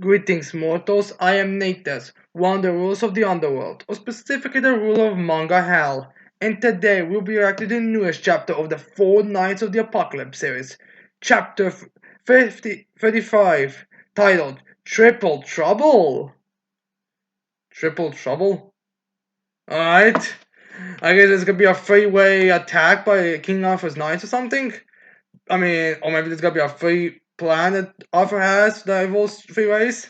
Greetings, mortals. I am Natus, one of the rulers of the underworld, or specifically the ruler of Manga Hell. And today we'll be reacting to the newest chapter of the Four Knights of the Apocalypse series, chapter 35, titled Triple Trouble. Triple Trouble? Alright. I guess it's gonna be a three-way attack by King Arthur's Knights or something. I mean, or maybe there's gonna be a free plan that Arthur has that involves three ways.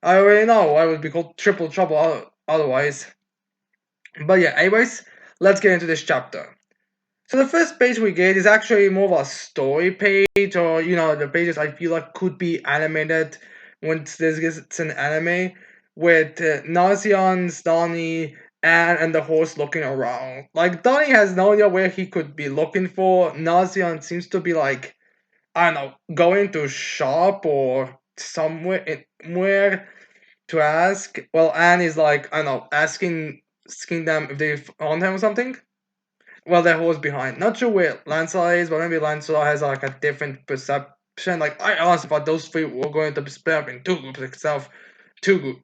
I already know I would be called Triple Trouble otherwise. But yeah, anyways, let's get into this chapter. So the first page we get is actually more of a story page, or the pages I feel like could be animated once it's an anime, with Nazian's, Donnie, and the horse looking around. Like Donnie has no idea where he could be looking for. Nazian seems to be like, I don't know, going to shop or somewhere to ask. Well, Anne is like, I don't know, asking them if they found him or something. Well, their horse behind. Not sure where Lancelot is, but maybe Lancelot has like a different perception. Like I asked about those three were going to be split up in two groups itself.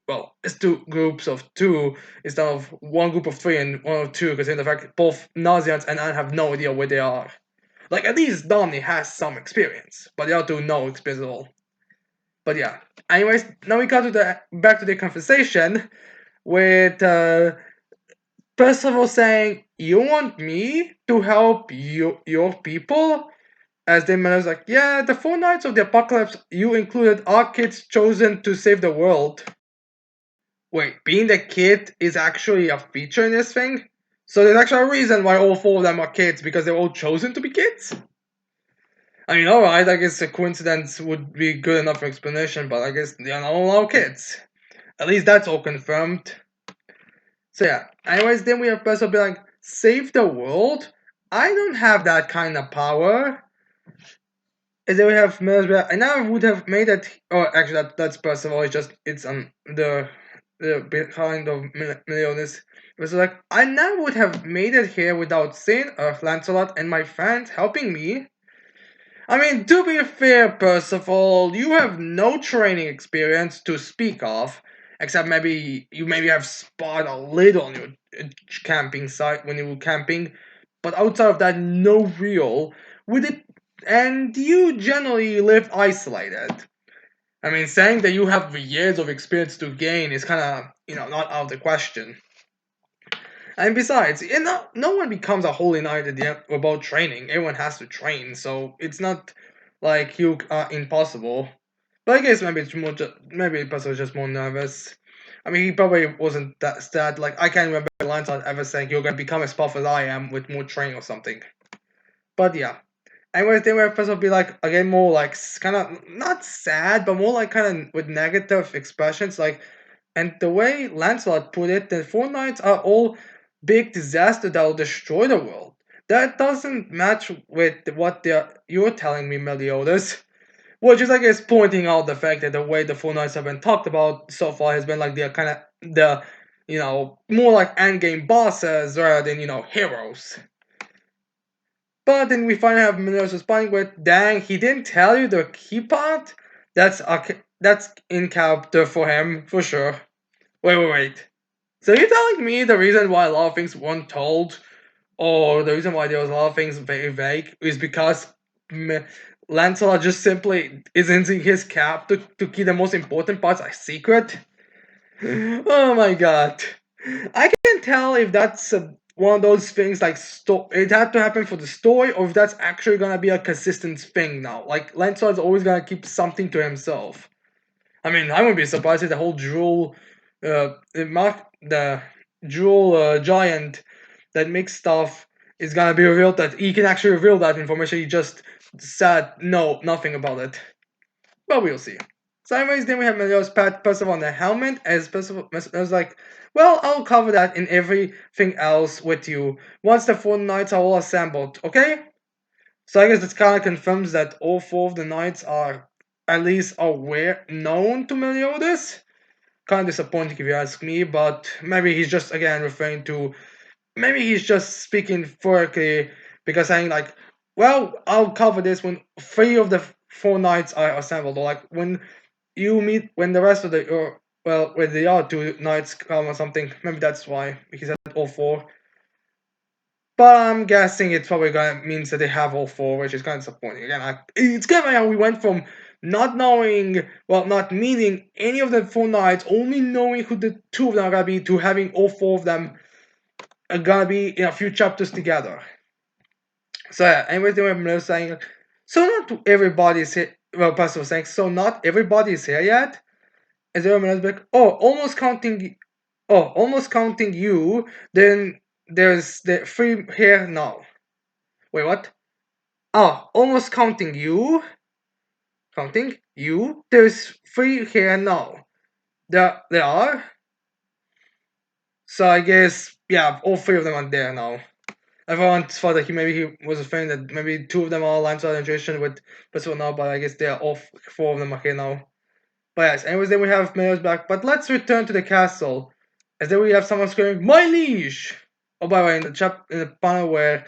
Well, it's two groups of two instead of one group of three and one of two, because in the fact both Nazians and Anne have no idea where they are. Like at least Dominic has some experience, but the other two no experience at all. But yeah. Anyways, now we got to the back to the conversation with Percival saying, "You want me to help your people?" As the man was like, "Yeah, the four knights of the apocalypse, you included, are kids chosen to save the world." Wait, being the kid is actually a feature in this thing? So there's actually a reason why all four of them are kids, because they're all chosen to be kids? I mean, alright, I guess a coincidence would be good enough for explanation, but I guess they're not all kids. At least that's all confirmed. So yeah, anyways, then we have Percival be like, save the world? I don't have that kind of power. And then we have Miller's be like, I never would have made it. Oh, actually, that's Percival. It's the behind of Millionis. It was like, I never would have made it here without Saint Lancelot and my friends helping me. I mean, to be fair, Percival, you have no training experience to speak of, except maybe you have spotted a little on your camping site when you were camping, but outside of that, no real. With it, and you generally live isolated. I mean, saying that you have years of experience to gain is kind of, not out of the question. And besides, no one becomes a holy knight at the end about training. Everyone has to train, so it's not like you are impossible. But I guess maybe it's more. Maybe the person was just more nervous. I mean, he probably wasn't that sad. Like I can't remember lines I'd ever saying you're gonna become as powerful as I am with more training or something. But yeah. Anyways, then where person will be like again more like kind of not sad, but more like kind of with negative expressions. Like, and the way Lancelot put it, the four knights are all big disaster that will destroy the world. That doesn't match with what you're telling me, Meliodas. Which is, I guess, pointing out the fact that the way the four knights have been talked about so far has been like they're kind of the, more like endgame bosses rather than, heroes. But then we finally have Meliodas responding with, "Dang, he didn't tell you the key part? That's in character for him, for sure." Wait. So you're telling me the reason why a lot of things weren't told, or the reason why there was a lot of things very vague, is because Lancelot just simply isn't in his cap to keep the most important parts a secret? Oh my god. I can tell if that's one of those things like it had to happen for the story, or if that's actually gonna be a consistent thing now. Like Lancelot's always gonna keep something to himself. I mean, I wouldn't be surprised if the whole the jewel giant that makes stuff is gonna be revealed, that he can actually reveal that information. He just said no, nothing about it. But we'll see. So, anyways, then we have Meliodas pat Percival on the helmet, as Percival was like, well, I'll cover that in everything else with you once the four knights are all assembled, okay? So I guess this kind of confirms that all four of the knights are at least known to Meliodas. Kind of disappointing if you ask me, but maybe he's just again referring to, maybe he's just speaking theoretically, because saying like, well, I'll cover this when three of the four knights are assembled, or like when you meet when the rest of the well, when the other two knights come or something. Maybe that's why he said all four. But I'm guessing it's probably gonna means that they have all four, which is kind of disappointing. Again, it's kind of how we went from not knowing, well, not meeting any of the four knights, only knowing who the two of them are gonna be, to having all four of them are gonna be in a few chapters together. So yeah, anyways, they were saying, so not everybody is here. Well, Pastor was saying, so not everybody is here yet. And they were like, almost counting you. Then there's the three here now. Wait, what? Oh, almost counting you. Counting you. There's three here now. There are. So I guess yeah, all three of them are there now. Everyone thought that maybe he was afraid that maybe two of them are aligned to identification with Percival now, but I guess they are all four of them are here now. But yes, anyways, then we have Mayor's back. But let's return to the castle. As then we have someone screaming, "My liege!" Oh, by the way, in the panel where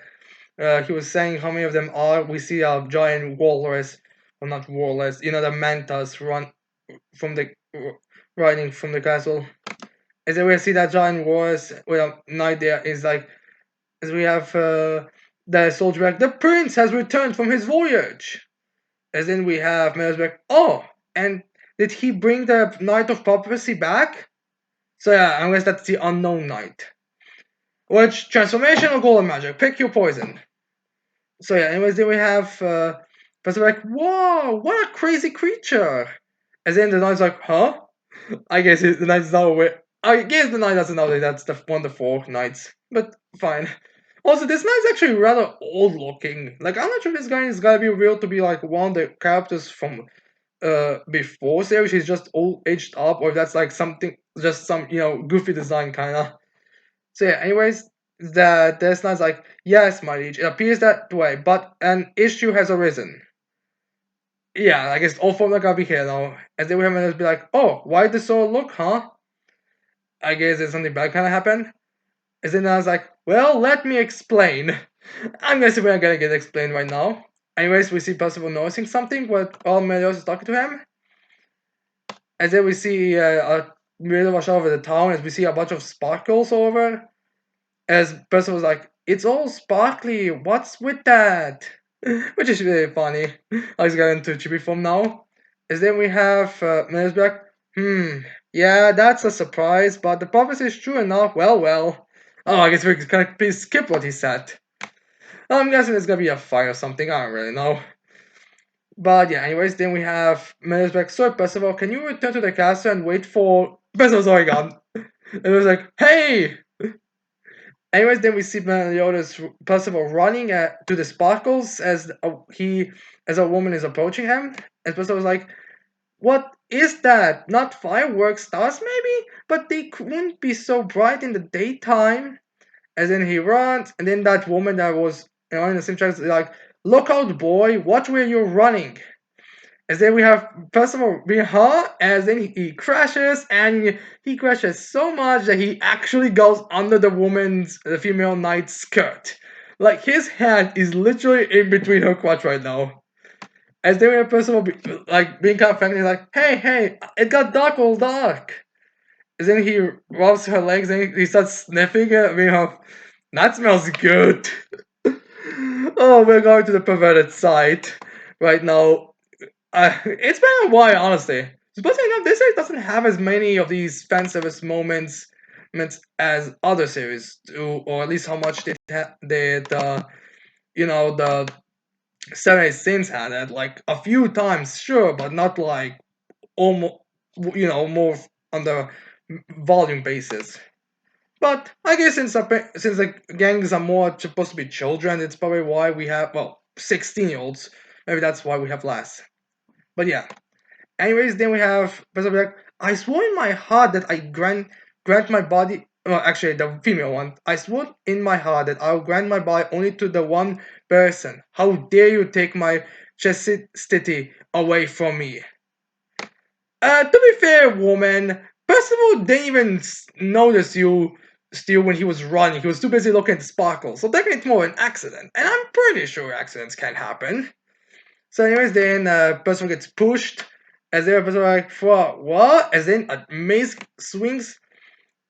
he was saying how many of them are, we see a giant walrus, well, not walrus, the mantas from the riding from the castle. As then we see that giant walrus with a knight there is like, as we have the soldier back, the prince has returned from his voyage. As then we have Mayor's back, oh, and did he bring the Knight of Prophecy back? So yeah, unless that's the unknown knight. Which transformation or golden magic? Pick your poison. So yeah, anyways, then we have Professor like, whoa, what a crazy creature. And then the knight's like, huh? I guess the knight's not aware. I guess the knight doesn't know that that's the one of the four knights. But fine. Also, this knight's actually rather old looking. Like, I'm not sure this guy is gonna be real to be like one of the characters from before series. He's just old aged up, or if that's like something, just some goofy design kind of. So yeah, anyways, the Death Knight's like, yes, my liege, it appears that way, but an issue has arisen. Yeah, I guess all four of them gotta be here now. And then we have to be like, oh, why the soul look, huh? I guess there's something bad kind of happened. And then I was like, well, let me explain. I'm guessing we're not gonna get explained right now. Anyways, we see Percival noticing something while Meliodas is talking to him. And then we see a mirror wash over the town as we see a bunch of sparkles all over. As Percival was like, it's all sparkly, what's with that? Which is really funny. I was going into chibi form now. As then we have Meliodas back, yeah, that's a surprise, but the prophecy is true enough. Well. Oh, I guess we can please skip what he said. I'm guessing it's gonna be a fight or something, I don't really know. But yeah, anyways, then we have Meliodas back, so Percival, can you return to the castle and wait for Percival's already gone. And it was like, hey! Anyways, then we see Meliodas Percival running to the sparkles as a woman is approaching him. And Percival was like, what is that? Not fireworks, stars maybe? But they couldn't be so bright in the daytime. As then he runs, and then that woman that was in the same track is like, look out, boy, watch where you're running. As then we have Percival being as then he crashes, and he crashes so much that he actually goes under the female knight's skirt. Like his hand is literally in between her crotch right now. As then we have Percival being kind of friendly, like, hey, it got dark, all dark. And then he rubs her legs and he starts sniffing it. I mean, that smells good. Oh, we're going to the perverted site right now. It's been a while, honestly. Surprisingly enough, this series doesn't have as many of these fan service moments as other series do, or at least how much the Seven Eight Sins had it. Like a few times, sure, but not like almost, more on the volume basis. But I guess since the gangs are more supposed to be children, it's probably why we have 16-year-olds. Maybe that's why we have less. But yeah. Anyways, then we have Percival like, I swore in my heart that I grant my body. Well, actually, the female one. I swore in my heart that I'll grant my body only to the one person. How dare you take my chastity away from me? To be fair, woman, Percival didn't even notice you steal when he was running. He was too busy looking at the sparkles. So technically, it's more an accident, and I'm pretty sure accidents can happen. So, anyways, then Percival gets pushed as they were like, what? As then a mace swings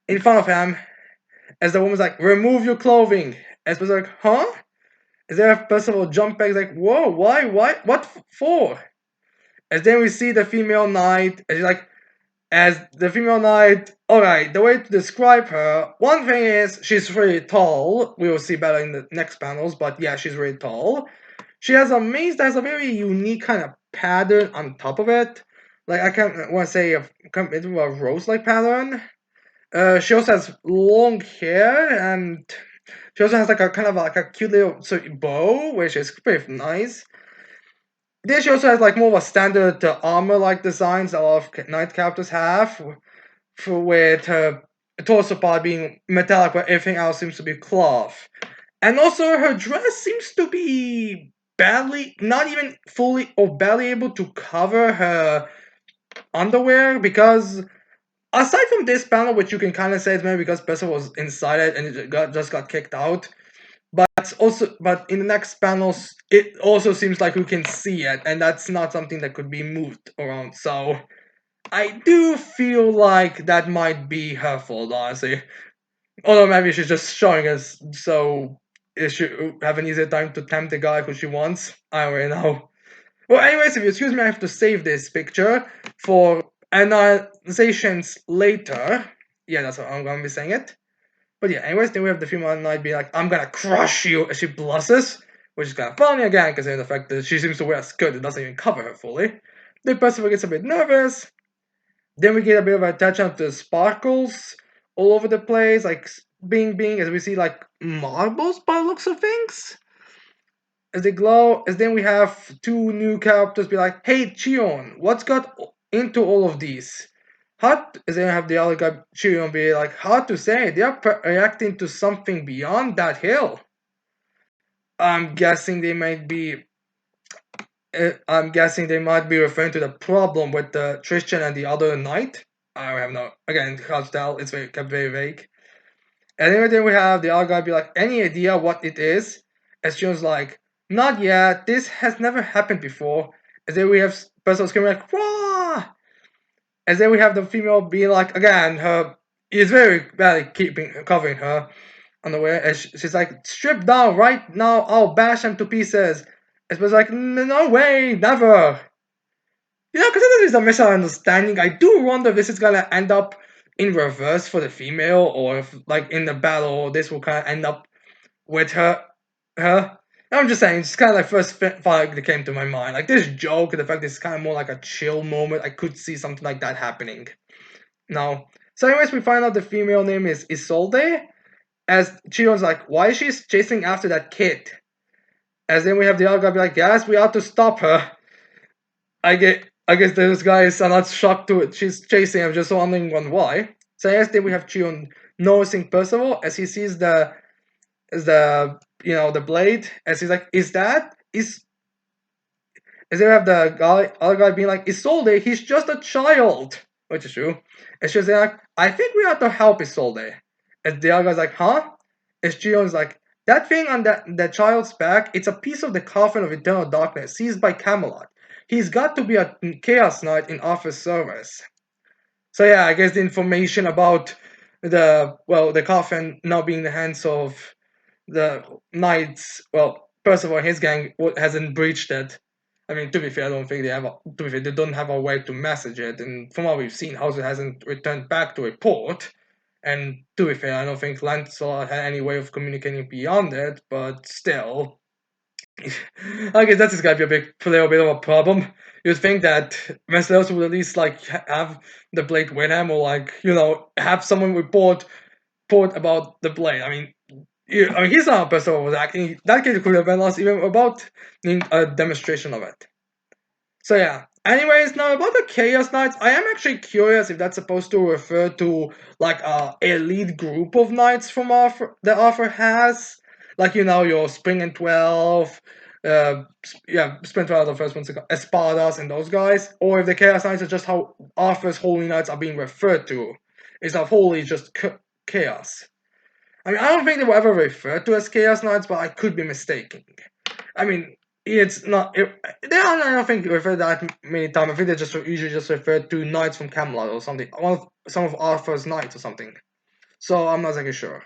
in front of him, as the woman's like, remove your clothing. As Percival's like, huh? As then Percival jump back, like, whoa, why, what for? As then we see the female knight, and she's like, as the female knight, alright, the way to describe her, one thing is, she's really tall. We will see better in the next panels, but yeah, she's really tall. She has a mace that has a very unique kind of pattern on top of it. Like, I can't want to say a rose-like pattern. She also has long hair, and she also has like a kind of like a cute little bow, which is pretty nice. Then she also has like more of a standard armor-like designs that a lot of knight characters have, with her torso part being metallic, but everything else seems to be cloth. And also, her dress seems to be not even fully or barely able to cover her underwear, because aside from this panel, which you can kind of say is maybe because Percival was inside it and it just got kicked out, but in the next panels, it also seems like we can see it, and that's not something that could be moved around. So I do feel like that might be her fault, honestly. Although maybe she's just showing us so she have an easier time to tempt the guy who she wants. I don't really know. Well, anyways, if you excuse me, I have to save this picture for analyzations later. Yeah, that's how I'm gonna be saying it. But yeah, anyways, then we have the female knight being like, I'm gonna crush you, as she blushes, which is kind of funny again, considering the fact that she seems to wear a skirt that doesn't even cover her fully. Then Percival gets a bit nervous. Then we get a bit of attention to the sparkles all over the place, like bing, as we see like marbles by the looks of things. As they glow, as then we have two new characters be like, hey Chion, what's got into all of these? Hard, as then have the other guy Chion be like, hard to say, they are reacting to something beyond that hill. I'm guessing they might be referring to the problem with the Tristan and the other knight. I have no, again, hard to tell, it's kept very vague. And then we have the other guy be like, any idea what it is? As Chion's like, not yet, this has never happened before. As then we have Percival screaming like, wah! As then we have the female being like, again, her is very badly covering her underwear. As she's like, strip down right now, I'll bash them to pieces. As Percival's like, no way, never. You know, because there is a misunderstanding. I do wonder if this is gonna end up in reverse for the female, or if, like, in the battle, this will kind of end up with her. I'm just saying, it's kind of like first thought that came to my mind. Like this joke, the fact that it's kind of more like a chill moment. I could see something like that happening. No. So, anyways, we find out the female name is Isolde. As Chion's like, why is she chasing after that kid? As then we have the other guy be like, yes, we ought to stop her. I guess those guys are not shocked to it. She's chasing him, just wondering why. So yesterday we have Chion noticing Percival as he sees the the blade, as he's like, is that is as they have the other guy being like, Isolde, he's just a child, which is true. And she's like, I think we have to help Isolde. And the other guy's like, huh? As Chion's like, that thing on that child's back, it's a piece of the coffin of eternal darkness seized by Camelot. He's got to be a Chaos Knight in Arthur's service. So yeah, I guess the information about the coffin now being in the hands of the knights, well, Percival and his gang hasn't breached it. I mean, to be fair, I don't think they don't have a way to message it, and from what we've seen, Hauser hasn't returned back to report. And to be fair, I don't think Lancelot had any way of communicating beyond it, but still, I guess that's gotta be a little bit of a problem. You'd think that Messeros would at least like have the blade with him, or like have someone report about the blade. I mean, he's not a person who was acting. That kid could have been lost even about a demonstration of it. So yeah. Anyways, now about the Chaos Knights, I am actually curious if that's supposed to refer to like a elite group of knights from Arthur that Arthur has, like your Spring and 12, Spring 12 the first one's Espadas and those guys, or if the Chaos Knights are just how Arthur's Holy Knights are being referred to, is that holy just chaos. I mean, I don't think they were ever referred to as Chaos Knights, but I could be mistaken. I mean, it's not. They are, I don't think, referred that many times. I think they just usually just refer to knights from Camelot or something. One of some of Arthur's knights or something. So I'm not exactly sure.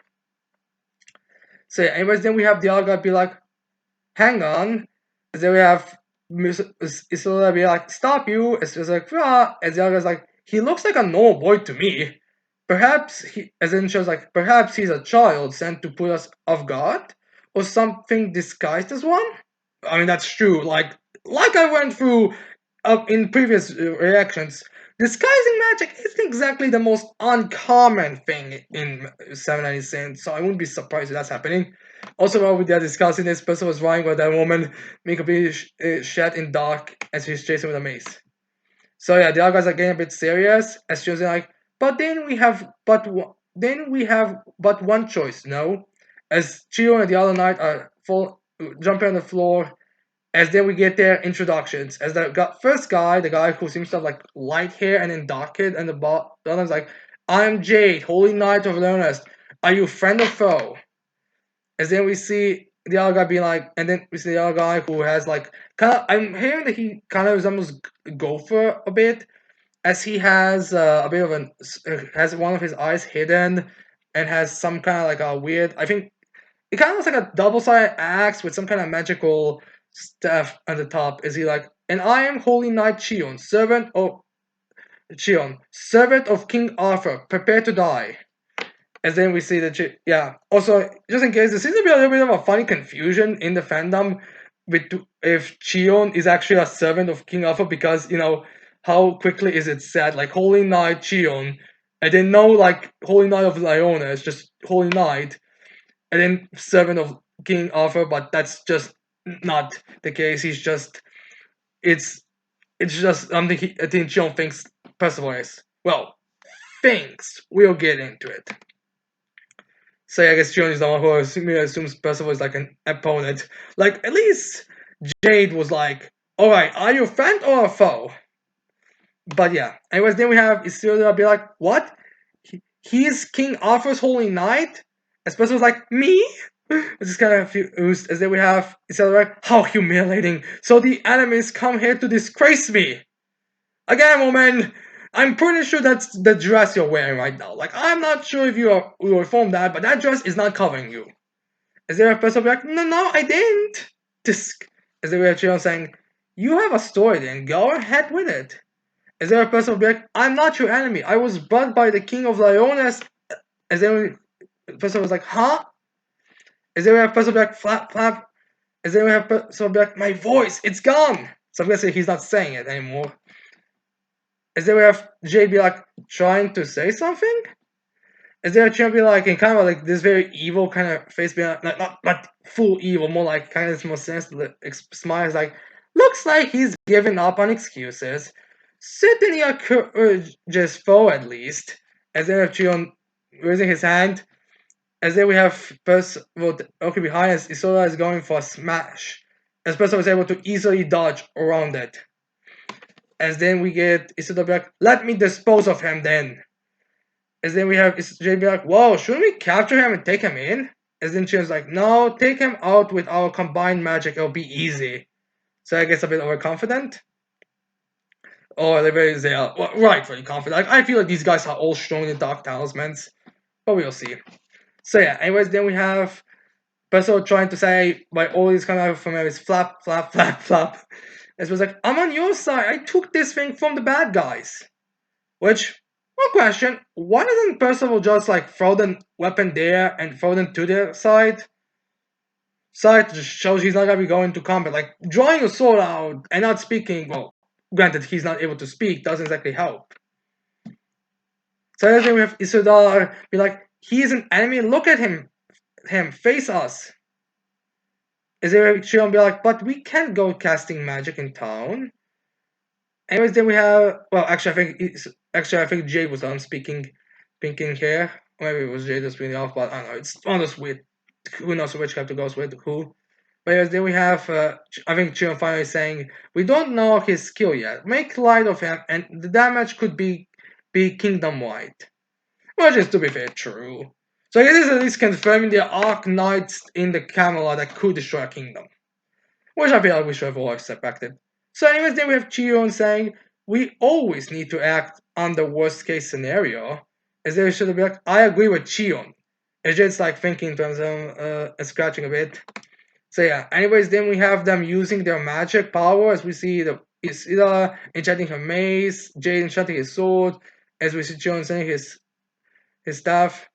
So yeah, anyways, then we have the other guy be like, hang on. Then we have Isola be like, stop you. It's just like, ah. As the other guy's like, he looks like a normal boy to me. Perhaps he, as in she was like, perhaps he's a child sent to put us off guard, or something disguised as one. I mean, that's true. Like I went through in previous reactions, disguising magic isn't exactly the most uncommon thing in 796, so I wouldn't be surprised if that's happening. Also, while we are discussing this, person was running with that woman, make a big shed in dark as she's chasing with a mace. So yeah, the other guys are getting a bit serious as she was like, then we have but one choice, no? As Chio and the other knight are full jumping on the floor as then we get their introductions. As first guy, the guy who seems to have like light hair and then dark hair, and the other's like, I'm Jade, Holy Knight of Learnest. Are you friend or foe? As then we see the other guy being like, and then we see the other guy who has like kind of. I'm hearing that he kind of resembles Gopher a bit, as he has a bit of an has one of his eyes hidden, and has some kind of like a weird. I think it kind of looks like a double-sided axe with some kind of magical staff on the top. Is he like, and I am Holy Knight Chion, servant of King Arthur, prepare to die. And then we see that, yeah. Also, just in case, there seems to be a little bit of a funny confusion in the fandom with if Chion is actually a servant of King Arthur, because how quickly is it said like Holy Knight Chion, and then no like Holy Knight of Leona, it's just Holy Knight, and then servant of King Arthur, but that's just not the case. He's just it's it's just something I think John thinks Percival is. Well, thinks. We'll get into it. So yeah, I guess John is the one who assumes Percival is like an opponent. Like at least Jade was like, "All right, are you a friend or a foe?" But yeah. Anyways, then we have Isildur be like, "What? He's King Arthur's holy knight?" And Percival's like, "Me?" It's just kind of confused. As then we have Isildur like, "How humiliating! So the enemies come here to disgrace me." Again, woman, I'm pretty sure that's the dress you're wearing right now. Like, I'm not sure if you reformed that, but that dress is not covering you. Is there a person like, no, no, I didn't? Disc. Is there a Chiron saying, you have a story then, go ahead with it. Is there a person like, I'm not your enemy. I was brought by the king of Lyones. Is there a person was like, huh? Is there a person like, flap, flap? Is there a person like, my voice, it's gone. So I'm guessing he's not saying it anymore. Is there a JB like trying to say something? Is there a champion like in kind of like this very evil kind of face behind, not full evil, more like kind of more sensitive smiles like, looks like he's giving up on excuses. Certainly a courageous foe at least. As then Chion raising his hand. As then we have Percival okay behind us, Isola is going for a smash. As Percival was able to easily dodge around it. As then we get Isola back, let me dispose of him then. As then we have JB like, whoa, shouldn't we capture him and take him in? As then Chion's like, no, take him out with our combined magic, it'll be easy. So I guess a bit overconfident. Or they are rightfully confident. Like, I feel like these guys are all strong in dark talismans. But we'll see. So yeah, anyways, then we have Percival trying to say by all these kind of familiars, flap, flap, flap, flap. It was like, I'm on your side. I took this thing from the bad guys. Which, one question, why doesn't Percival just like throw the weapon there and throw them to their side? Side just shows he's not gonna be going to combat. Like drawing a sword out and not speaking, well, granted he's not able to speak, doesn't exactly help. So then we have Isildur be like, he's an enemy, look at him, face us. Is there Shion be like, but we can't go casting magic in town. Anyways, then we have I think Jade was on speaking pinking here. Maybe it was Jade that's being off, but I don't know. It's one of those weird. Who knows which character goes with who? But anyways, then we have I think Chion finally saying we don't know his skill yet. Make light of him, and the damage could be kingdom wide. Which is to be fair true. So I guess it's at least confirming there are knights in the Camelot that could destroy a kingdom. which I feel like we should have all expected. So, anyways, then we have Chion saying we always need to act on the worst case scenario. As they should be like, I agree with Chion. It's just like thinking in terms of scratching a bit. So yeah. Anyways, then we have them using their magic power as we see the Isida enchanting her mace, Jade enchanting his sword, as we see Chion saying his staff.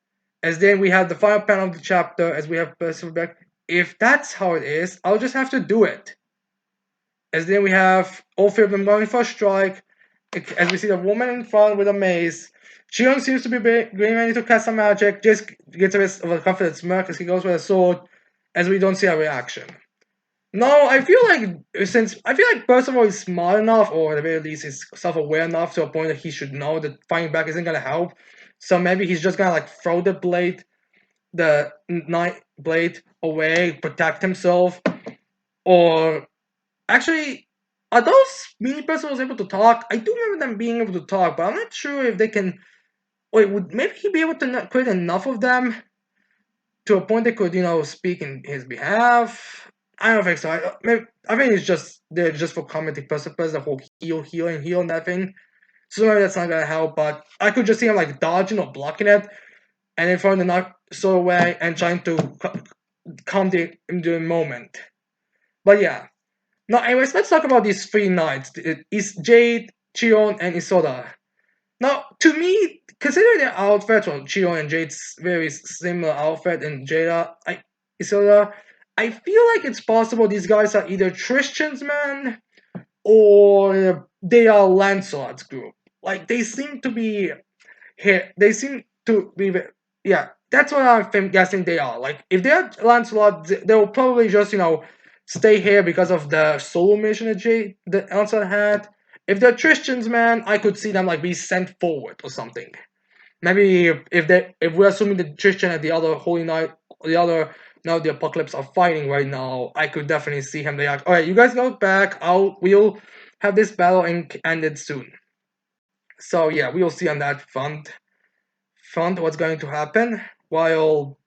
As then we have the final panel of the chapter as we have Percival back. If that's how it is, I'll just have to do it. As then we have all three of them going for a strike. As we see the woman in front with a mace. Chion seems to be getting ready to cast some magic. Just gets a bit of a confident smirk as he goes with a sword. As we don't see a reaction. No, I feel like since I feel like Percival is smart enough, or at the very least is self-aware enough to a point that he should know that fighting back isn't gonna help. So maybe he's just gonna like throw the knight blade away, protect himself, or actually, are those mini Percivals able to talk? I do remember them being able to talk, but I'm not sure if they can. Wait, would maybe he be able to create enough of them to a point they could, speak in his behalf? I don't think so. I think it's just they're just for comedic purposes, the whole heal and that thing. So maybe that's not gonna help. But I could just see him like dodging or blocking it, and then throwing the knife so away and trying to calm the moment. But yeah. Now, anyways, let's talk about these three knights. It's Jade, Chion, and Isoda. Now, to me, considering their outfits, well, Chion and Jade's very similar outfit, and Isoda, I feel like it's possible these guys are either Tristan's men or they are Lancelot's group. Like they seem to be here. They seem to be. Yeah, that's what I'm guessing they are. Like if they're Lancelot, they'll probably just stay here because of the solo mission that Lancelot had. If they're Tristan's man, I could see them like be sent forward or something. Maybe if we're assuming that Tristan and the other Holy Knight, the other now the Apocalypse are fighting right now, I could definitely see him. They are all right. You guys go back. We'll have this battle ended soon. So yeah, we'll see on that front what's going to happen. While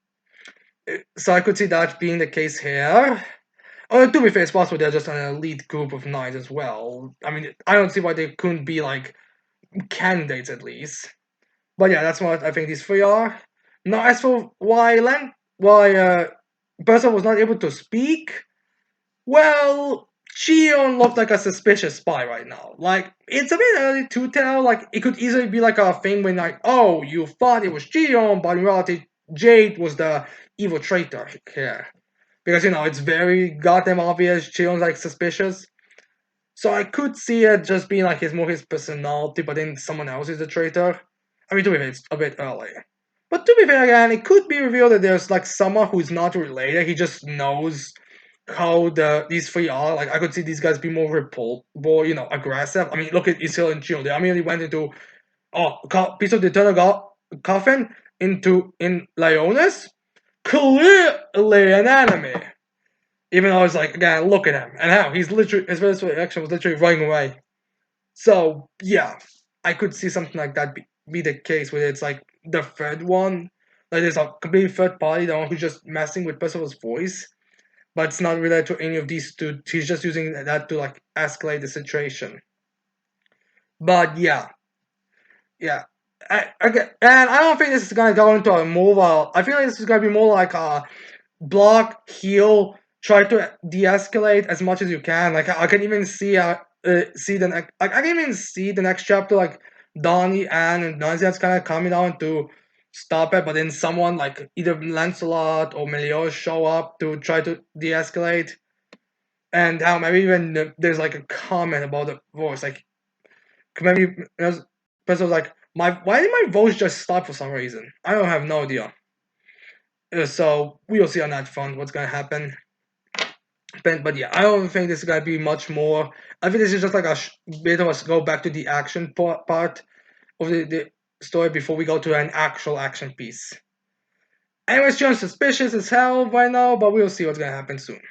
so I could see that being the case here. Oh, to be fair, it's possible they're just an elite group of knights as well. I mean, I don't see why they couldn't be like candidates at least. But yeah, that's what I think these three are. Now, as for why Bertha was not able to speak, well, Chion looked like a suspicious spy right now. Like, it's a bit early to tell. Like, it could easily be like a thing when, like, oh, you thought it was Chion, but in reality, Jade was the evil traitor here. Because, it's very goddamn obvious Chion's, like, suspicious. So I could see it just being, like, his personality, but then someone else is the traitor. I mean, to be fair, it's a bit early. But to be fair, again, it could be revealed that there's, like, someone who's not related. He just knows how these three are. Like I could see these guys be more aggressive. I mean, look at Isil and Chill. They immediately went into piece of the eternal coffin in Leonis. Clearly an enemy. Even though I was like, again, look at him and how his first reaction was literally running away. So yeah, I could see something like that be the case where it's like the third one. Like there's a complete third party, the one who's just messing with Percival's voice, but it's not related to any of these two. He's just using that to like escalate the situation. But yeah. And I don't think this is gonna go into a mobile. I feel like this is gonna be more like a block, heal, try to de-escalate as much as you can. Like I can even see the next. I can even see the next chapter like Donnie and Nanzian's kind of coming down to stop it, but then someone like either Lancelot or Meliodas show up to try to de-escalate. And how maybe even there's like a comment about the voice, like maybe person was like, why did my voice just stop for some reason? I don't have no idea. So we'll see on that front what's gonna happen. But yeah, I don't think this is gonna be much more. I think this is just like a bit of us go back to the action part of the story before we go to an actual action piece. Anyways, John's suspicious as hell right now, but we'll see what's gonna happen soon.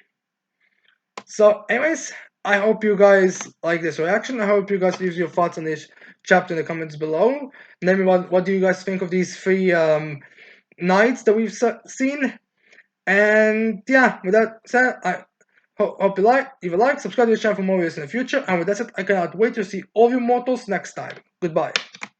So, anyways, I hope you guys like this reaction. I hope you guys leave your thoughts on this chapter in the comments below. Let me what do you guys think of these three knights that we've seen? And yeah, with that said, Hope you like. If you like, subscribe to the channel for more videos in the future. And with that said, I cannot wait to see all of you mortals next time. Goodbye.